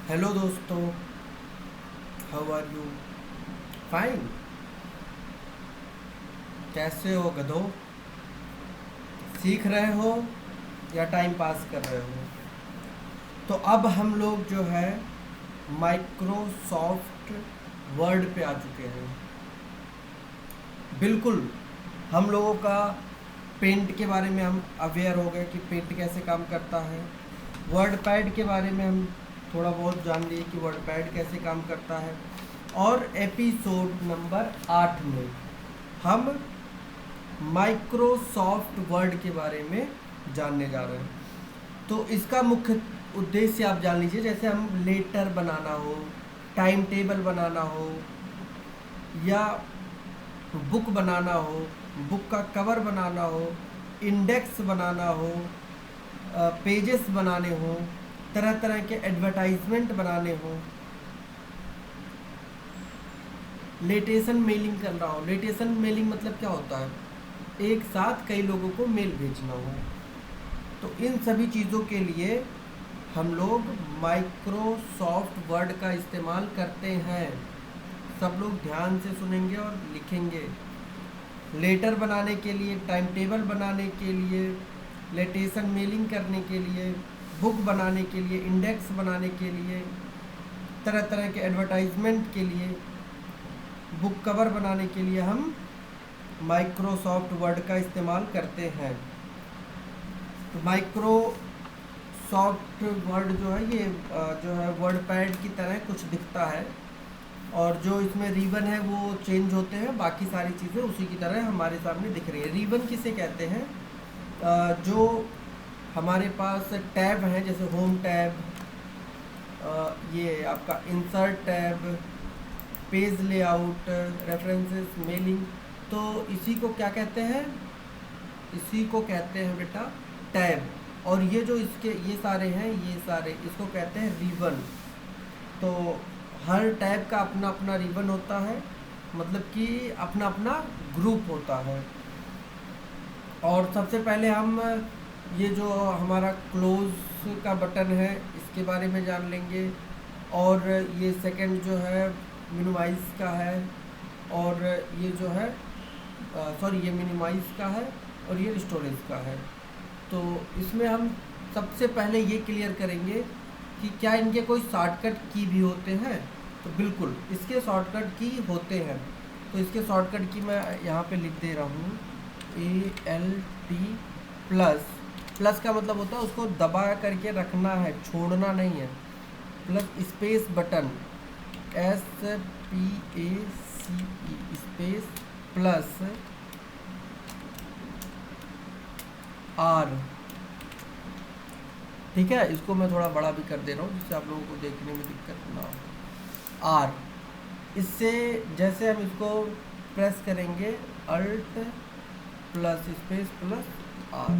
Hello दोस्तों, how are you? Fine. कैसे हो गधो? सीख रहे हो या टाइम पास कर रहे हो? तो अब हम लोग जो है माइक्रोसॉफ्ट वर्ड पे आ चुके हैं। बिल्कुल। हम लोगों का पेंट के बारे में हम अवेयर हो गए कि पेंट कैसे काम करता है। वर्ड पैड के बारे में हम थोड़ा बहुत जान लिए कि वर्ड पैड कैसे काम करता है। और एपिसोड नंबर 8 में हम माइक्रोसॉफ्ट वर्ड के बारे में जानने जा रहे हैं। तो इसका मुख्य उद्देश्य आप जान लीजिए। जैसे हम लेटर बनाना हो, टाइम टेबल बनाना हो, या बुक बनाना हो, बुक का कवर बनाना हो, इंडेक्स बनाना हो, पेजेस बनाने हो, तरह तरह के एडवर्टाइजमेंट बनाने हो, लेटेशन मेलिंग करना हो। लेटेशन मेलिंग मतलब क्या होता है? एक साथ कई लोगों को मेल भेजना हो। तो इन सभी चीज़ों के लिए हम लोग माइक्रोसॉफ्ट वर्ड का इस्तेमाल करते हैं। सब लोग ध्यान से सुनेंगे और लिखेंगे। लेटर बनाने के लिए, टाइम टेबल बनाने के लिए, लेटेशन मेलिंग करने के लिए, बुक बनाने के लिए, इंडेक्स बनाने के लिए, तरह तरह के एडवर्टाइजमेंट के लिए, बुक कवर बनाने के लिए हम माइक्रोसॉफ्ट वर्ड का इस्तेमाल करते हैं। तो माइक्रोसॉफ्ट वर्ड जो है ये जो है वर्ड पैड की तरह कुछ दिखता है। और जो इसमें रिबन है वो चेंज होते हैं, बाकी सारी चीज़ें उसी की तरह हमारे सामने दिख रही है। रिबन किसे कहते हैं? जो हमारे पास टैब हैं, जैसे होम टैब, ये आपका insert tab, page layout, references, mailing. तो इसी को क्या कहते हैं? इसी को कहते हैं बेटा टैब। और ये जो इसके ये सारे हैं, ये सारे इसको कहते हैं रिबन। तो हर टैब का अपना अपना रिबन होता है, मतलब कि अपना अपना ग्रुप होता है। और सबसे पहले हम ये जो हमारा क्लोज का बटन है इसके बारे में जान लेंगे। और ये सेकंड जो है मिनिमाइज का है। और ये जो है सॉरी, ये मिनिमाइज का है और ये स्टोरेज का है। तो इसमें हम सबसे पहले ये क्लियर करेंगे कि क्या इनके कोई शॉर्टकट की भी होते हैं। तो बिल्कुल इसके शॉर्टकट की होते हैं। तो इसके शॉर्टकट की मैं यहाँ पे लिख दे रहा हूँ, ALT प्लस। प्लस का मतलब होता है उसको दबा करके रखना है, छोड़ना नहीं है। Plus space button, SPACE space plus R। ठीक है, इसको मैं थोड़ा बड़ा भी कर दे रहा हूँ जिससे आप लोगों को देखने में दिक्कत ना हो। R, इससे जैसे हम इसको प्रेस करेंगे, alt plus space plus R,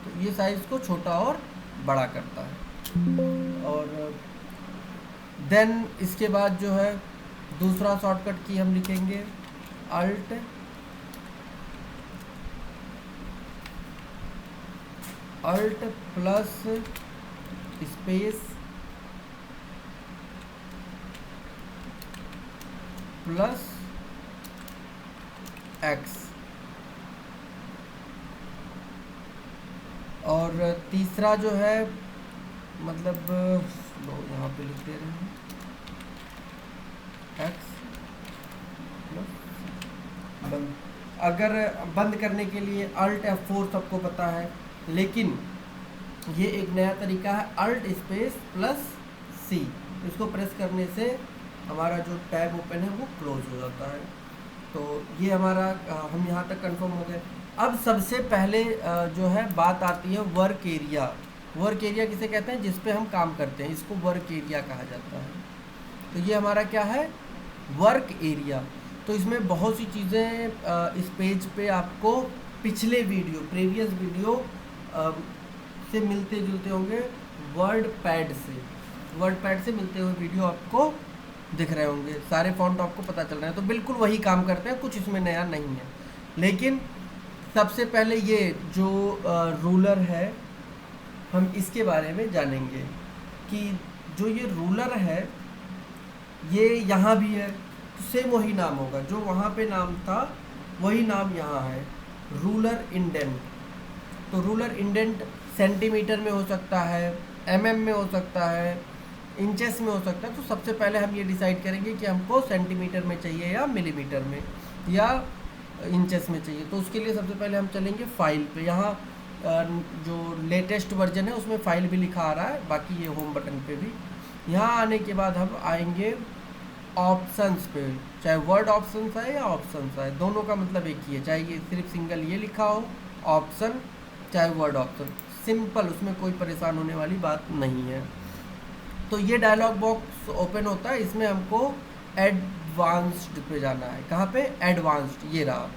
तो ये साइज को छोटा और बड़ा करता है। और देन इसके बाद जो है दूसरा शॉर्टकट की हम लिखेंगे, alt plus space plus X। और तीसरा जो है, मतलब लो यहाँ पे लिख दे रहे हैं, X प्लस बंद। अगर बंद करने के लिए अल्ट F4 सबको पता है, लेकिन ये एक नया तरीका है, अल्ट स्पेस प्लस C। इसको प्रेस करने से हमारा जो टैब ओपन है वो क्लोज हो जाता है। तो ये हमारा हम यहाँ तक कंफर्म हो गए। अब सबसे पहले जो है बात आती है वर्क एरिया। वर्क एरिया किसे कहते हैं? जिस पे हम काम करते हैं, इसको वर्क एरिया कहा जाता है। तो ये हमारा क्या है? Work area. तो इसमें बहुत सी चीज़ें इस पेज पे आपको पिछले वीडियो, प्रीवियस वीडियो से मिलते जुलते होंगे। वर्ड पैड से मिलते हुए वीडियो आपको दिख रहे होंगे, सारे फॉन्ट आपको पता चल रहे हैं। तो बिल्कुल वही काम करते हैं, कुछ इसमें नया नहीं है। लेकिन सबसे पहले ये जो रूलर है, हम इसके बारे में जानेंगे कि जो ये रूलर है ये यहाँ भी है, तो सेम वही नाम होगा, जो वहाँ पे नाम था वही नाम यहाँ है, रूलर इंडेंट। तो रूलर इंडेंट सेंटीमीटर में हो सकता है, एमएम में हो सकता है, इंचेस में हो सकता है। तो सबसे पहले हम ये डिसाइड करेंगे कि हमको सेंटीमीटर में चाहिए या मिलीमीटर में या इंचेस में चाहिए। तो उसके लिए सबसे पहले हम चलेंगे फाइल पे। यहाँ जो लेटेस्ट वर्जन है उसमें फाइल भी लिखा आ रहा है, बाकी ये होम बटन पे भी। यहाँ आने के बाद हम आएंगे ऑप्शंस पे, चाहे वर्ड ऑप्शंस है या ऑप्शंस है, दोनों का मतलब एक ही है, चाहे ये सिर्फ सिंगल ये लिखा हो ऑप्शन, चाहे वर्ड ऑप्शन, सिंपल, उसमें कोई परेशान होने वाली बात नहीं है। तो ये डायलॉग बॉक्स ओपन होता है, इसमें हमको एडवांस्ड पे जाना है। कहाँ पे? एडवांस्ड, ये रहा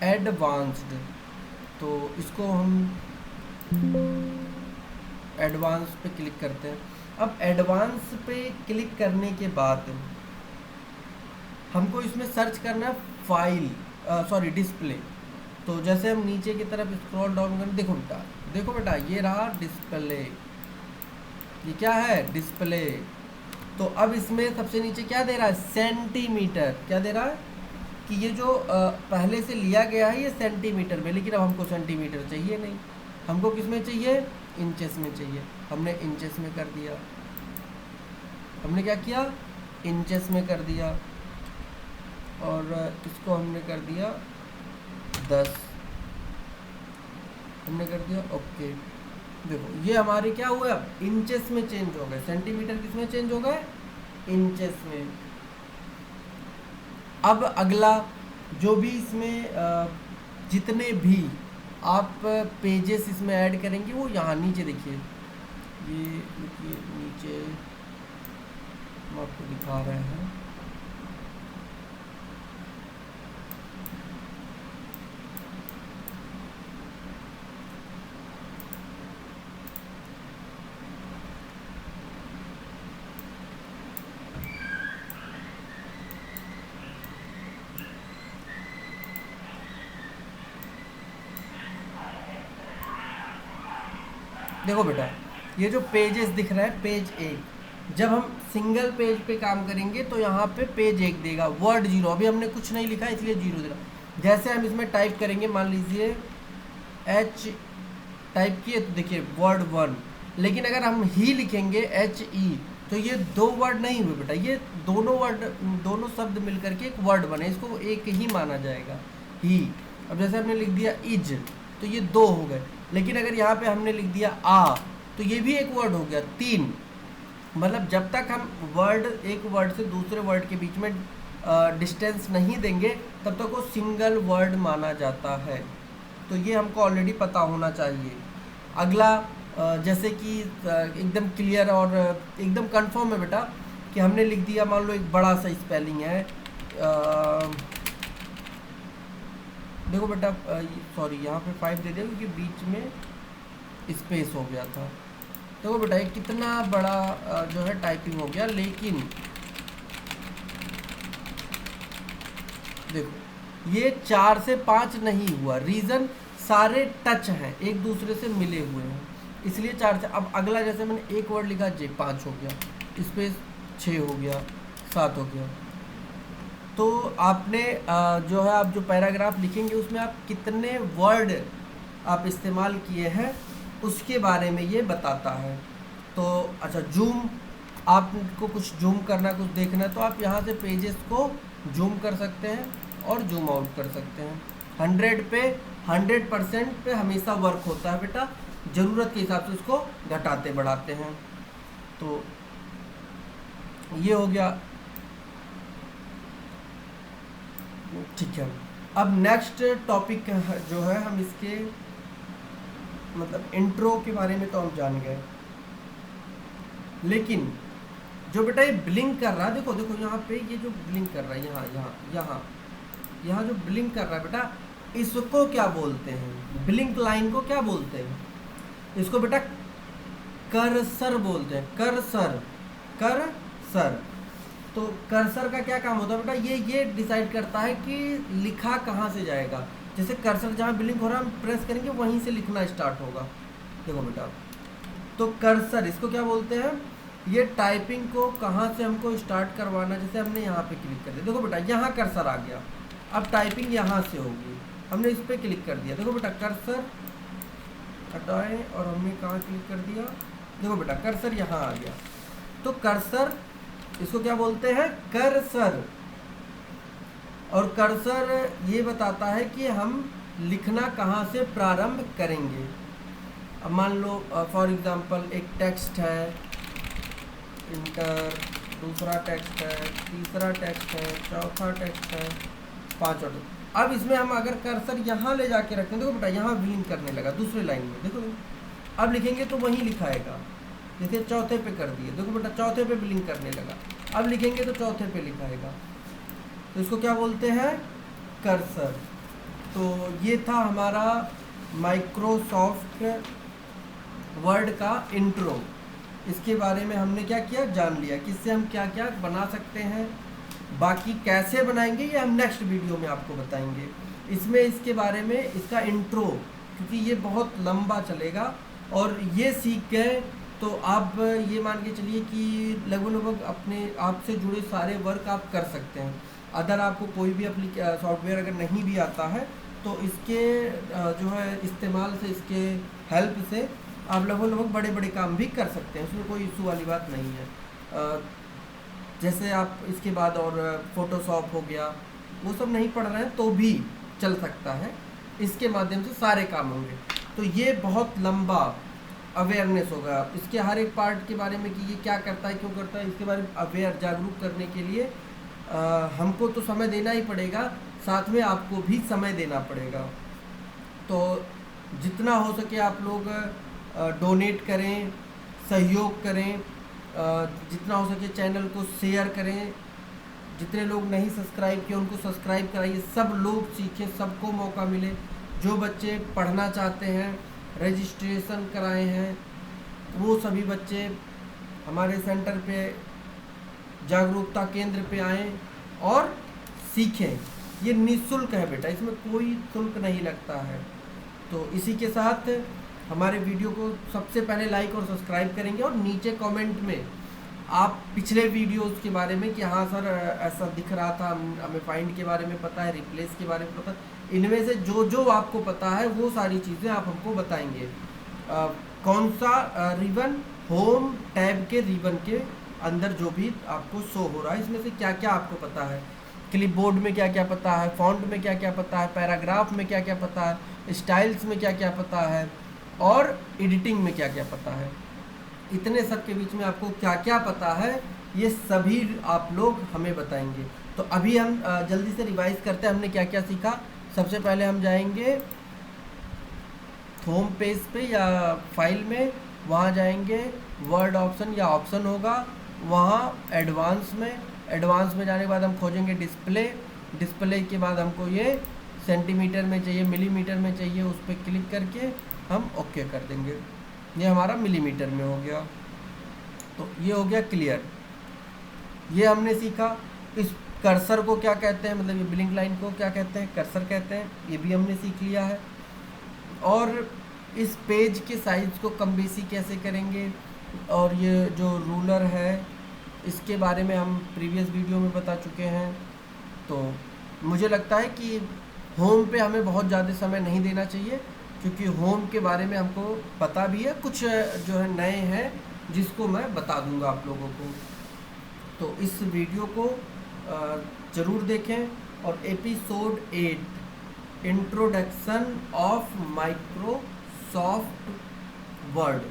एडवांस्ड। तो इसको हम एडवांस पे क्लिक करते हैं। अब एडवांस पे क्लिक करने के बाद हमको इसमें सर्च करना है फाइल, सॉरी डिस्प्ले। तो जैसे हम नीचे की तरफ स्क्रॉल डाउन करें, देखो बेटा ये रहा डिस्प्ले, ये क्या है? डिस्प्ले। तो अब इसमें सबसे नीचे क्या दे रहा है? सेंटीमीटर। क्या दे रहा है? कि ये जो पहले से लिया गया है ये सेंटीमीटर में, लेकिन अब हमको सेंटीमीटर चाहिए नहीं, हमको किस में चाहिए? इंचेस में चाहिए। हमने इंचेस में कर दिया। हमने क्या किया? इंचेस में कर दिया। और इसको हमने कर दिया 10, हमने कर दिया ओके। देखो ये हमारे क्या हुआ? अब इंचेस में चेंज हो गए। सेंटीमीटर किस में चेंज हो गए? इंचेस में। अब अगला जो भी इसमें जितने भी आप पेजेस इसमें ऐड करेंगे वो यहाँ नीचे देखिए, ये देखिए नीचे हम आपको दिखा रहे हैं। देखो बेटा ये जो पेजेस दिख रहा है, पेज 1, जब हम सिंगल पेज पे काम करेंगे तो यहाँ पे पेज 1 देगा, वर्ड 0। अभी हमने कुछ नहीं लिखा इसलिए 0 दे रहा। जैसे हम इसमें टाइप करेंगे, मान लीजिए H टाइप किए तो देखिए वर्ड 1, लेकिन अगर हम ही लिखेंगे HE तो ये 2 वर्ड नहीं हुए बेटा, ये दोनों शब्द मिल करके एक वर्ड बने, इसको एक ही माना जाएगा, ही। अब जैसे हमने लिख दिया इज तो ये 2 हो गए, लेकिन अगर यहाँ पे हमने लिख दिया आ तो ये भी एक वर्ड हो गया, 3। मतलब जब तक हम एक वर्ड से दूसरे वर्ड के बीच में डिस्टेंस नहीं देंगे तब तक वो सिंगल वर्ड माना जाता है। तो ये हमको ऑलरेडी पता होना चाहिए। अगला जैसे कि एकदम क्लियर और एकदम कंफर्म है बेटा कि हमने लिख दिया, मान लो एक बड़ा सा स्पेलिंग है, देखो बेटा सॉरी यहाँ पे 5 दे दिया क्योंकि बीच में स्पेस हो गया था। देखो बेटा ये कितना बड़ा जो है टाइपिंग हो गया, लेकिन देखो ये 4 से 5 नहीं हुआ। रीज़न सारे टच हैं, एक दूसरे से मिले हुए हैं, इसलिए 4 से। अब अगला जैसे मैंने एक वर्ड लिखा जे, 5 हो गया, स्पेस 6 हो गया, 7 हो गया। तो आपने जो है आप जो पैराग्राफ लिखेंगे उसमें आप कितने वर्ड आप इस्तेमाल किए हैं उसके बारे में ये बताता है। तो अच्छा, जूम, आपको कुछ जूम करना, कुछ देखना है तो आप यहाँ से पेजेस को जूम कर सकते हैं और जूम आउट कर सकते हैं। 100 पे 100% पे हमेशा वर्क होता है बेटा, ज़रूरत के हिसाब से उसको घटाते बढ़ाते हैं। तो ये हो गया, ठीक है। अब नेक्स्ट टॉपिक जो है हम इसके मतलब इंट्रो के बारे में तो हम जान गए, लेकिन जो बेटा ये ब्लिंक कर रहा है, देखो देखो यहाँ पे ये जो ब्लिंक कर रहा है, यहाँ जो ब्लिंक कर रहा है बेटा, इसको क्या बोलते हैं? ब्लिंक लाइन को क्या बोलते हैं? इसको बेटा कर्सर बोलते हैं, कर्सर। तो कर्सर का क्या काम होता है बेटा? ये डिसाइड करता है कि लिखा कहाँ से जाएगा। जैसे कर्सर जहाँ ब्लिंक हो रहा है हम प्रेस करेंगे वहीं से लिखना स्टार्ट होगा। देखो बेटा तो कर्सर इसको क्या बोलते हैं, ये टाइपिंग को कहाँ से हमको स्टार्ट करवाना, जैसे हमने यहाँ पे क्लिक कर दिया, देखो बेटा यहाँ कर्सर आ गया, अब टाइपिंग यहाँ से होगी, हमने इस पर क्लिक कर दिया, देखो बेटा कर्सर हटाएं और हमने कहाँ क्लिक कर दिया, देखो बेटा कर्सर यहाँ आ गया। तो कर्सर इसको क्या बोलते हैं, कर्सर। और कर्सर ये बताता है कि हम लिखना कहाँ से प्रारंभ करेंगे। अब मान लो फॉर एग्जांपल एक टेक्स्ट है, इंटर, दूसरा टेक्स्ट है, तीसरा टेक्स्ट है, चौथा टेक्स्ट है, पांचवा टेक्स्ट। अब इसमें हम अगर कर्सर यहाँ ले जाके रखें, देखो बेटा यहाँ ब्लिंक करने लगा दूसरे लाइन में, देखो अब लिखेंगे तो वहीं लिखाएगा, जैसे चौथे पे कर दिए, देखो बेटा चौथे पे ब्लिंक करने लगा, अब लिखेंगे तो चौथे पे लिखाएगा। तो इसको क्या बोलते हैं, कर्सर। तो ये था हमारा माइक्रोसॉफ्ट वर्ड का इंट्रो। इसके बारे में हमने क्या किया, जान लिया किससे हम क्या क्या बना सकते हैं। बाकी कैसे बनाएंगे ये हम नेक्स्ट वीडियो में आपको बताएंगे। इसमें इसके बारे में इसका इंट्रो, क्योंकि ये बहुत लंबा चलेगा, और ये सीख गए तो आप ये मान के चलिए कि लगभग अपने आपसे जुड़े सारे वर्क आप कर सकते हैं। अगर आपको कोई भी सॉफ्टवेयर अगर नहीं भी आता है तो इसके जो है इस्तेमाल से, इसके हेल्प से आप लगभग बड़े बड़े काम भी कर सकते हैं, उसमें कोई इशू वाली बात नहीं है। जैसे आप इसके बाद और फोटोशॉप हो गया, वो सब नहीं पढ़ रहे हैं तो भी चल सकता है, इसके माध्यम से सारे काम होंगे। तो ये बहुत लंबा अवेयरनेस होगा इसके हर एक पार्ट के बारे में कि ये क्या करता है, क्यों करता है, इसके बारे में अवेयर जागरूक करने के लिए हमको तो समय देना ही पड़ेगा, साथ में आपको भी समय देना पड़ेगा। तो जितना हो सके आप लोग डोनेट करें, सहयोग करें, जितना हो सके चैनल को शेयर करें, जितने लोग नहीं सब्सक्राइब किए उनको सब्सक्राइब कराइए, सब लोग सीखें, सबको मौका मिले। जो बच्चे पढ़ना चाहते हैं, रजिस्ट्रेशन कराए हैं, वो सभी बच्चे हमारे सेंटर पे, जागरूकता केंद्र पे आएँ और सीखें। ये निःशुल्क है बेटा, इसमें कोई शुल्क नहीं लगता है। तो इसी के साथ हमारे वीडियो को सबसे पहले लाइक और सब्सक्राइब करेंगे, और नीचे कमेंट में आप पिछले वीडियोस के बारे में कि हाँ सर ऐसा दिख रहा था, हमें फाइंड के बारे में पता है, रिप्लेस के बारे में पता है, इनमें से जो जो आपको पता है वो सारी चीज़ें आप हमको बताएंगे। कौन सा रिबन, होम टैब के रिबन के अंदर जो भी आपको शो हो रहा है, इसमें से क्या क्या आपको पता है, क्लिपबोर्ड में क्या क्या पता है, फॉन्ट में क्या क्या पता है, पैराग्राफ में क्या क्या पता है, स्टाइल्स में क्या क्या पता है, और एडिटिंग में क्या क्या पता है, इतने सब के बीच में आपको क्या क्या पता है, ये सभी आप लोग हमें बताएंगे। तो अभी हम जल्दी से रिवाइज करते हैं हमने क्या क्या सीखा। सबसे पहले हम जाएंगे होम पेज पे या फाइल में, वहाँ जाएंगे, वर्ड ऑप्शन या ऑप्शन होगा, वहाँ एडवांस में जाने के बाद हम खोजेंगे डिस्प्ले के बाद हमको ये सेंटीमीटर में चाहिए, मिलीमीटर में चाहिए, उस पर क्लिक करके हम ओके कर देंगे। ये हमारा मिलीमीटर में हो गया, तो ये हो गया क्लियर। ये हमने सीखा। इस कर्सर को क्या कहते हैं, मतलब ये ब्लिंक लाइन को क्या कहते हैं, कर्सर कहते हैं, ये भी हमने सीख लिया है। और इस पेज के साइज़ को कम बेसी कैसे करेंगे, और ये जो रूलर है इसके बारे में हम प्रीवियस वीडियो में बता चुके हैं। तो मुझे लगता है कि होम पे हमें बहुत ज़्यादा समय नहीं देना चाहिए, क्योंकि होम के बारे में हमको पता भी है, कुछ जो है नए हैं जिसको मैं बता दूंगा आप लोगों को। तो इस वीडियो को ज़रूर देखें। और episode 8 introduction of Microsoft word,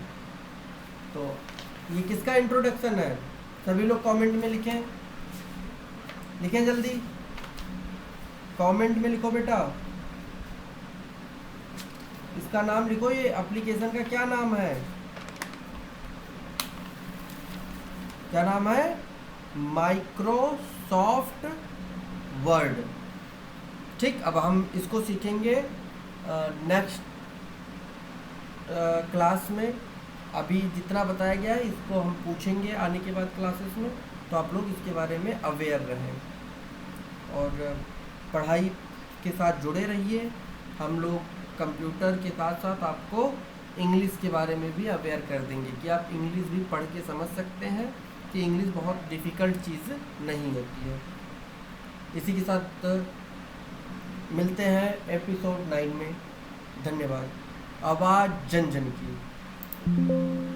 तो ये किसका इंट्रोडक्शन है, सभी लोग कमेंट में लिखें जल्दी, कमेंट में लिखो बेटा, इसका नाम लिखो, ये एप्लीकेशन का क्या नाम है, क्या नाम है, माइक्रोसॉफ्ट वर्ड। ठीक, अब हम इसको सीखेंगे नेक्स्ट क्लास में। अभी जितना बताया गया है इसको हम पूछेंगे आने के बाद क्लासेस में, तो आप लोग इसके बारे में अवेयर रहें और पढ़ाई के साथ जुड़े रहिए। हम लोग कंप्यूटर के साथ साथ आपको इंग्लिश के बारे में भी अवेयर कर देंगे कि आप इंग्लिश भी पढ़ के समझ सकते हैं, कि इंग्लिश बहुत डिफ़िकल्ट चीज़ नहीं होती है। इसी के साथ मिलते हैं एपिसोड 9 में। धन्यवाद। आवाज़ जन जन की।